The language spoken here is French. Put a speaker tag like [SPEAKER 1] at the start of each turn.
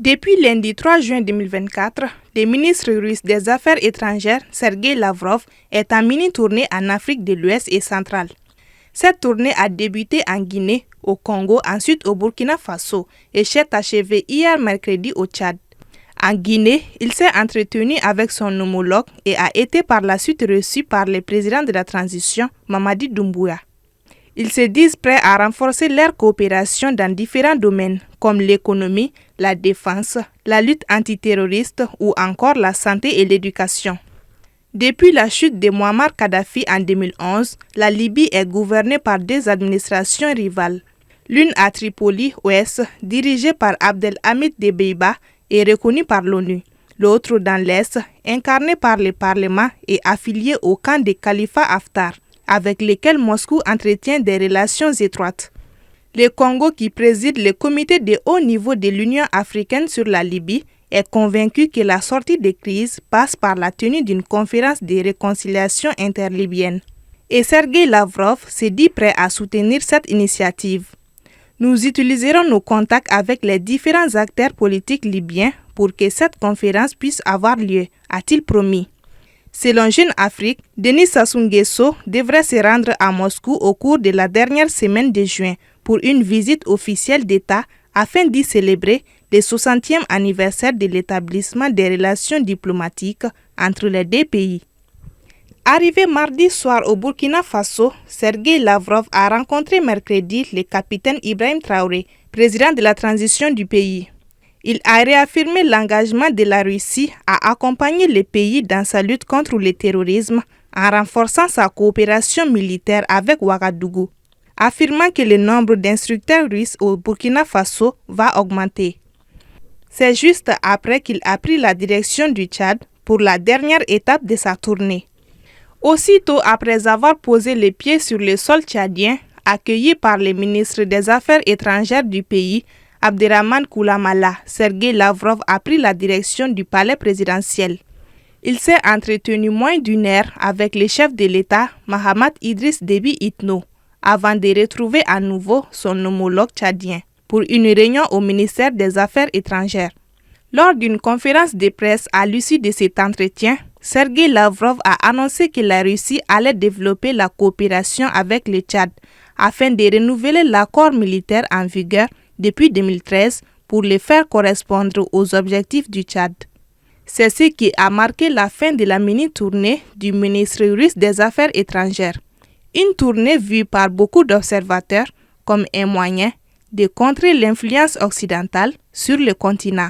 [SPEAKER 1] Depuis lundi 3 juin 2024, le ministre russe des Affaires étrangères, Sergei Lavrov, est en mini-tournée en Afrique de l'Ouest et centrale. Cette tournée a débuté en Guinée, au Congo, ensuite au Burkina Faso et s'est achevée hier mercredi au Tchad. En Guinée, il s'est entretenu avec son homologue et a été par la suite reçu par le président de la transition, Mamadi Doumbouya. Ils se disent prêts à renforcer leur coopération dans différents domaines comme l'économie, la défense, la lutte antiterroriste ou encore la santé et l'éducation. Depuis la chute de Muammar Kadhafi en 2011, la Libye est gouvernée par deux administrations rivales. L'une à Tripoli, ouest, dirigée par Abdelhamid Debeiba et reconnue par l'ONU. L'autre dans l'est, incarnée par le Parlement et affiliée au camp de Khalifa Haftar, avec lesquels Moscou entretient des relations étroites. Le Congo, qui préside le comité de haut niveau de l'Union africaine sur la Libye, est convaincu que la sortie de crise passe par la tenue d'une conférence de réconciliation interlibyenne. Et Sergei Lavrov s'est dit prêt à soutenir cette initiative. Nous utiliserons nos contacts avec les différents acteurs politiques libyens pour que cette conférence puisse avoir lieu, a-t-il promis. Selon Jeune Afrique, Denis Sassou Nguesso devrait se rendre à Moscou au cours de la dernière semaine de juin pour une visite officielle d'État afin d'y célébrer le 60e anniversaire de l'établissement des relations diplomatiques entre les deux pays. Arrivé mardi soir au Burkina Faso, Sergei Lavrov a rencontré mercredi le capitaine Ibrahim Traoré, président de la transition du pays. Il a réaffirmé l'engagement de la Russie à accompagner le pays dans sa lutte contre le terrorisme en renforçant sa coopération militaire avec Ouagadougou, affirmant que le nombre d'instructeurs russes au Burkina Faso va augmenter. C'est juste après qu'il a pris la direction du Tchad pour la dernière étape de sa tournée. Aussitôt après avoir posé les pieds sur le sol tchadien, accueilli par le ministre des Affaires étrangères du pays, Abderrahmane Koulamala, Sergei Lavrov a pris la direction du palais présidentiel. Il s'est entretenu moins d'une heure avec le chef de l'État, Mahamat Idriss Déby Itno, avant de retrouver à nouveau son homologue tchadien pour une réunion au ministère des Affaires étrangères. Lors d'une conférence de presse à l'issue de cet entretien, Sergei Lavrov a annoncé que la Russie allait développer la coopération avec le Tchad afin de renouveler l'accord militaire en vigueur depuis 2013 pour le faire correspondre aux objectifs du Tchad. C'est ce qui a marqué la fin de la mini-tournée du ministre russe des Affaires étrangères. Une tournée vue par beaucoup d'observateurs comme un moyen de contrer l'influence occidentale sur le continent.